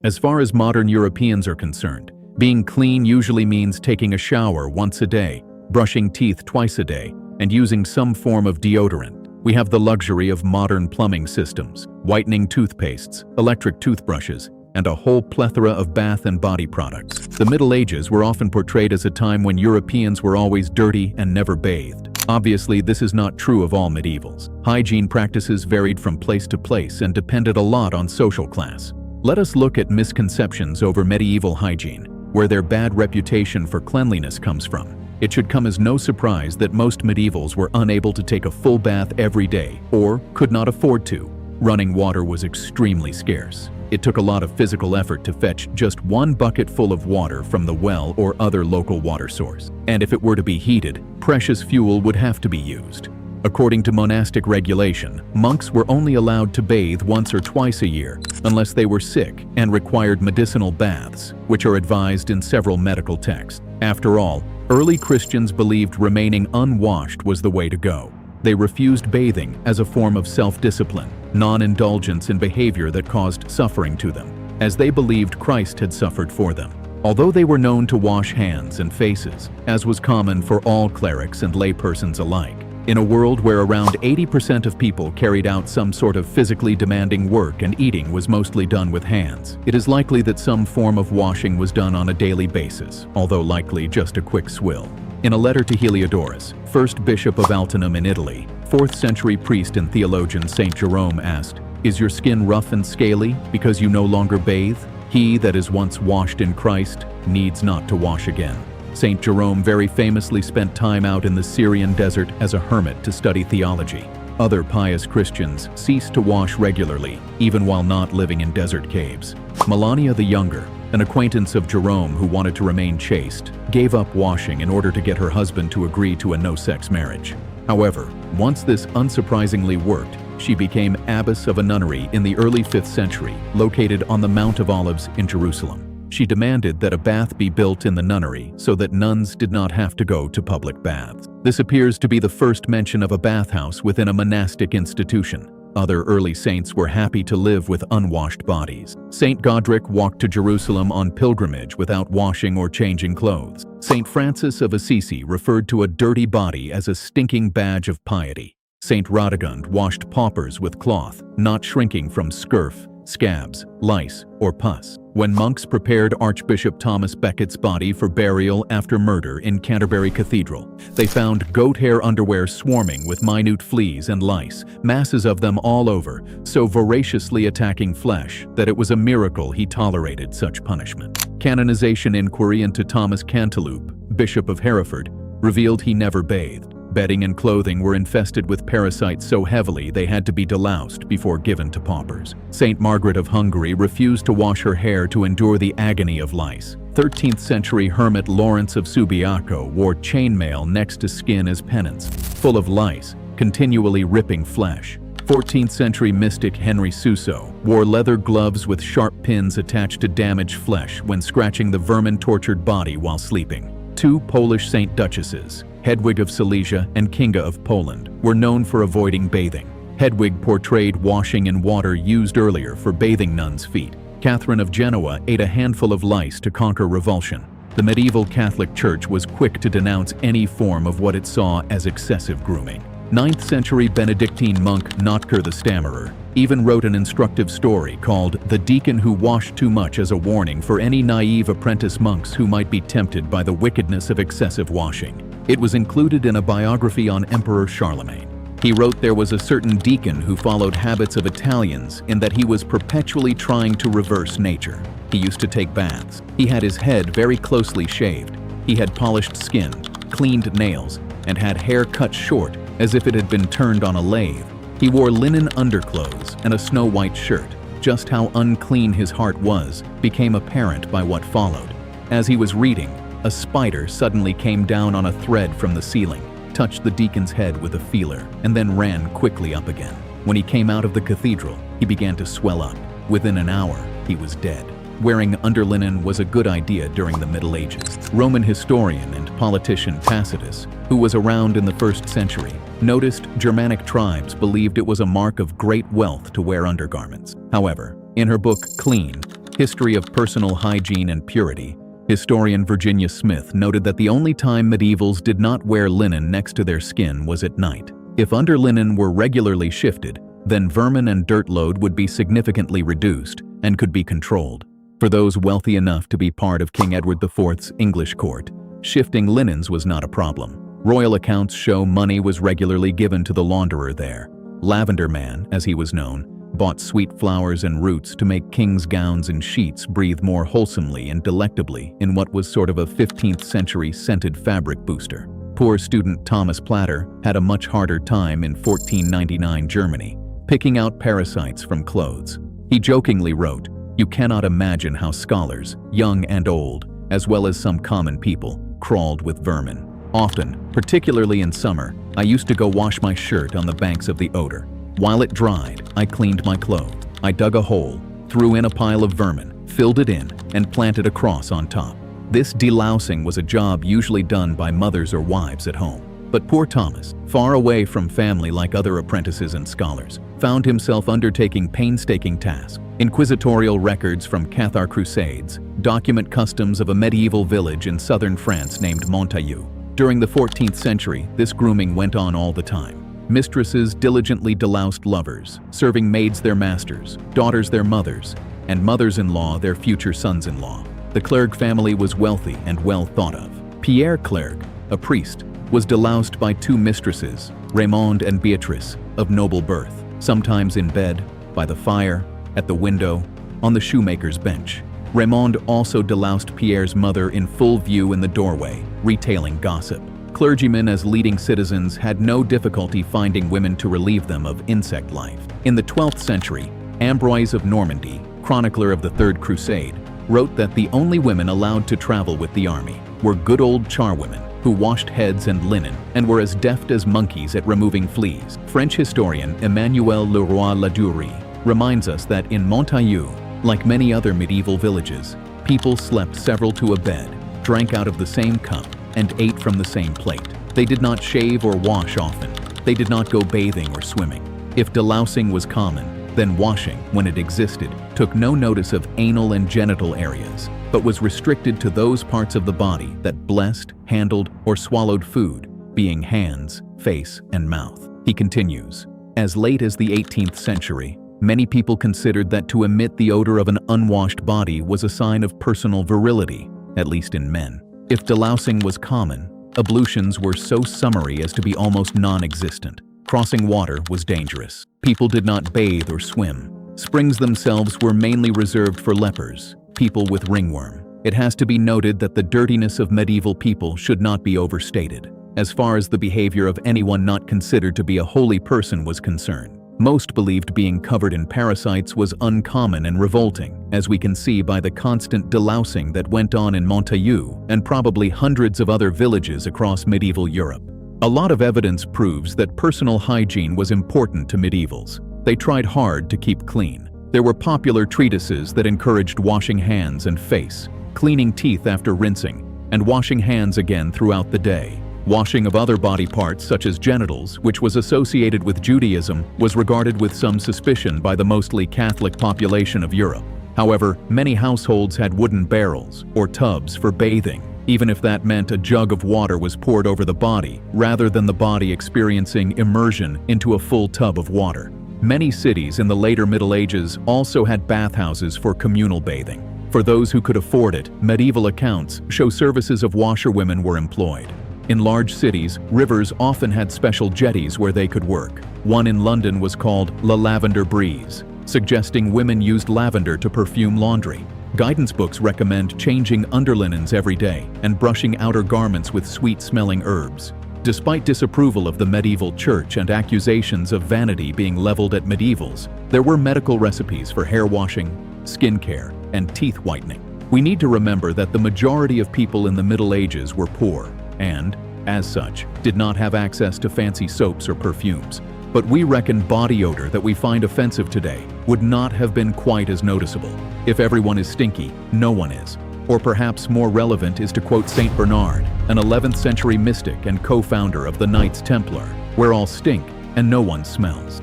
As far as modern Europeans are concerned, being clean usually means taking a shower once a day, brushing teeth twice a day, and using some form of deodorant. We have the luxury of modern plumbing systems, whitening toothpastes, electric toothbrushes, and a whole plethora of bath and body products. The Middle Ages were often portrayed as a time when Europeans were always dirty and never bathed. Obviously, this is not true of all medievals. Hygiene practices varied from place to place and depended a lot on social class. Let us look at misconceptions over medieval hygiene, where their bad reputation for cleanliness comes from. It should come as no surprise that most medievals were unable to take a full bath every day, or could not afford to. Running water was extremely scarce. It took a lot of physical effort to fetch just one bucket full of water from the well or other local water source. And if it were to be heated, precious fuel would have to be used. According to monastic regulation, monks were only allowed to bathe once or twice a year, unless they were sick and required medicinal baths, which are advised in several medical texts. After all, early Christians believed remaining unwashed was the way to go. They refused bathing as a form of self-discipline, non-indulgence in behavior that caused suffering to them, as they believed Christ had suffered for them. Although they were known to wash hands and faces, as was common for all clerics and laypersons alike, in a world where around 80% of people carried out some sort of physically demanding work and eating was mostly done with hands, it is likely that some form of washing was done on a daily basis, although likely just a quick swill. In a letter to Heliodorus, first bishop of Altinum in Italy, 4th century priest and theologian Saint Jerome asked, "Is your skin rough and scaly because you no longer bathe? He that is once washed in Christ needs not to wash again." Saint Jerome very famously spent time out in the Syrian desert as a hermit to study theology. Other pious Christians ceased to wash regularly, even while not living in desert caves. Melania the Younger, an acquaintance of Jerome who wanted to remain chaste, gave up washing in order to get her husband to agree to a no-sex marriage. However, once this unsurprisingly worked, she became abbess of a nunnery in the early 5th century, located on the Mount of Olives in Jerusalem. She demanded that a bath be built in the nunnery so that nuns did not have to go to public baths. This appears to be the first mention of a bathhouse within a monastic institution. Other early saints were happy to live with unwashed bodies. Saint Godric walked to Jerusalem on pilgrimage without washing or changing clothes. Saint Francis of Assisi referred to a dirty body as a stinking badge of piety. Saint Radegund washed paupers with cloth, not shrinking from scurf, scabs, lice, or pus. When monks prepared Archbishop Thomas Becket's body for burial after murder in Canterbury Cathedral, they found goat hair underwear swarming with minute fleas and lice, masses of them all over, so voraciously attacking flesh that it was a miracle he tolerated such punishment. Canonization inquiry into Thomas Cantilupe, Bishop of Hereford, revealed he never bathed. Bedding and clothing were infested with parasites so heavily they had to be deloused before given to paupers. Saint Margaret of Hungary refused to wash her hair to endure the agony of lice. 13th century hermit Lawrence of Subiaco wore chainmail next to skin as penance, full of lice, continually ripping flesh. 14th century mystic Henry Suso wore leather gloves with sharp pins attached to damaged flesh when scratching the vermin-tortured body while sleeping. 2 Polish Saint Duchesses, Hedwig of Silesia and Kinga of Poland, were known for avoiding bathing. Hedwig portrayed washing in water used earlier for bathing nuns' feet. Catherine of Genoa ate a handful of lice to conquer revulsion. The medieval Catholic Church was quick to denounce any form of what it saw as excessive grooming. 9th century Benedictine monk Notker the Stammerer even wrote an instructive story called The Deacon Who Washed Too Much as a warning for any naive apprentice monks who might be tempted by the wickedness of excessive washing. It was included in a biography on Emperor Charlemagne. He wrote there was a certain deacon who followed habits of Italians in that he was perpetually trying to reverse nature. He used to take baths. He had his head very closely shaved. He had polished skin, cleaned nails, and had hair cut short as if it had been turned on a lathe. He wore linen underclothes and a snow-white shirt. Just how unclean his heart was became apparent by what followed. As he was reading, a spider suddenly came down on a thread from the ceiling, touched the deacon's head with a feeler, and then ran quickly up again. When he came out of the cathedral, he began to swell up. Within an hour, he was dead. Wearing underlinen was a good idea during the Middle Ages. Roman historian and politician Tacitus, who was around in the 1st century, noticed Germanic tribes believed it was a mark of great wealth to wear undergarments. However, in her book Clean, History of Personal Hygiene and Purity. Historian Virginia Smith noted that the only time medievals did not wear linen next to their skin was at night. If underlinen were regularly shifted, then vermin and dirt load would be significantly reduced and could be controlled. For those wealthy enough to be part of King Edward IV's English court, shifting linens was not a problem. Royal accounts show money was regularly given to the launderer there. Lavender Man, as he was known, bought sweet flowers and roots to make king's gowns and sheets breathe more wholesomely and delectably in what was sort of a 15th century scented fabric booster. Poor student Thomas Platter had a much harder time in 1499 Germany, picking out parasites from clothes. He jokingly wrote, "You cannot imagine how scholars, young and old, as well as some common people, crawled with vermin. Often, particularly in summer, I used to go wash my shirt on the banks of the Oder. While it dried, I cleaned my clothes. I dug a hole, threw in a pile of vermin, filled it in, and planted a cross on top. This delousing was a job usually done by mothers or wives at home. But poor Thomas, far away from family like other apprentices and scholars, found himself undertaking painstaking tasks. Inquisitorial records from Cathar Crusades document customs of a medieval village in southern France named Montaillou. During the 14th century, this grooming went on all the time. Mistresses diligently deloused lovers, serving maids their masters, daughters their mothers, and mothers-in-law their future sons-in-law. The Clergue family was wealthy and well thought of. Pierre Clergue, a priest, was deloused by two mistresses, Raymonde and Beatrice, of noble birth, sometimes in bed, by the fire, at the window, on the shoemaker's bench. Raymonde also deloused Pierre's mother in full view in the doorway, retailing gossip. Clergymen as leading citizens had no difficulty finding women to relieve them of insect life. In the 12th century, Ambroise of Normandy, chronicler of the Third Crusade, wrote that the only women allowed to travel with the army were good old charwomen who washed heads and linen and were as deft as monkeys at removing fleas. French historian Emmanuel Leroy-Ladurie reminds us that in Montaillou, like many other medieval villages, people slept several to a bed, drank out of the same cup, and ate from the same plate. They did not shave or wash often. They did not go bathing or swimming. If delousing was common, then washing, when it existed, took no notice of anal and genital areas, but was restricted to those parts of the body that blessed, handled, or swallowed food, being hands, face, and mouth. He continues, as late as the 18th century, many people considered that to emit the odor of an unwashed body was a sign of personal virility, at least in men. If delousing was common, ablutions were so summary as to be almost non-existent. Crossing water was dangerous. People did not bathe or swim. Springs themselves were mainly reserved for lepers, people with ringworm. It has to be noted that the dirtiness of medieval people should not be overstated, as far as the behavior of anyone not considered to be a holy person was concerned. Most believed being covered in parasites was uncommon and revolting, as we can see by the constant delousing that went on in Montaillou and probably hundreds of other villages across medieval Europe. A lot of evidence proves that personal hygiene was important to medievals. They tried hard to keep clean. There were popular treatises that encouraged washing hands and face, cleaning teeth after rinsing, and washing hands again throughout the day. Washing of other body parts, such as genitals, which was associated with Judaism, was regarded with some suspicion by the mostly Catholic population of Europe. However, many households had wooden barrels or tubs for bathing, even if that meant a jug of water was poured over the body, rather than the body experiencing immersion into a full tub of water. Many cities in the later Middle Ages also had bathhouses for communal bathing. For those who could afford it, medieval accounts show services of washerwomen were employed. In large cities, rivers often had special jetties where they could work. One in London was called La Lavender Breeze, suggesting women used lavender to perfume laundry. Guidance books recommend changing underlinens every day and brushing outer garments with sweet-smelling herbs. Despite disapproval of the medieval church and accusations of vanity being leveled at medievals, there were medical recipes for hair washing, skin care, and teeth whitening. We need to remember that the majority of people in the Middle Ages were poor and, as such, did not have access to fancy soaps or perfumes. But we reckon body odor that we find offensive today would not have been quite as noticeable. If everyone is stinky, no one is. Or perhaps more relevant is to quote Saint Bernard, an 11th century mystic and co-founder of the Knights Templar, where all stink and no one smells.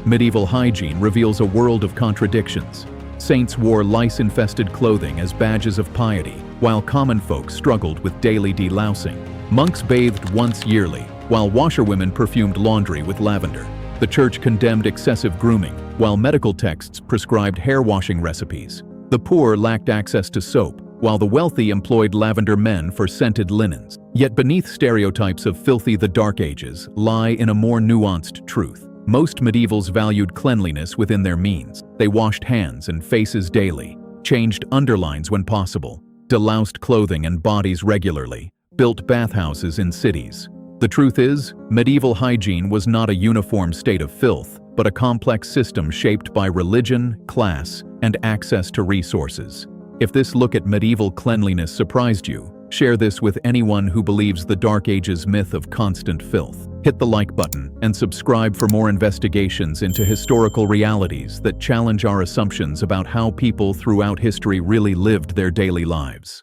Medieval hygiene reveals a world of contradictions. Saints wore lice-infested clothing as badges of piety, while common folk struggled with daily delousing. Monks bathed once yearly, while washerwomen perfumed laundry with lavender. The church condemned excessive grooming, while medical texts prescribed hair-washing recipes. The poor lacked access to soap, while the wealthy employed lavender men for scented linens. Yet beneath stereotypes of filthy the Dark Ages lie in a more nuanced truth. Most medievals valued cleanliness within their means. They washed hands and faces daily, changed underlines when possible, deloused clothing and bodies regularly, built bathhouses in cities. The truth is, medieval hygiene was not a uniform state of filth, but a complex system shaped by religion, class, and access to resources. If this look at medieval cleanliness surprised you, share this with anyone who believes the Dark Ages myth of constant filth. Hit the like button and subscribe for more investigations into historical realities that challenge our assumptions about how people throughout history really lived their daily lives.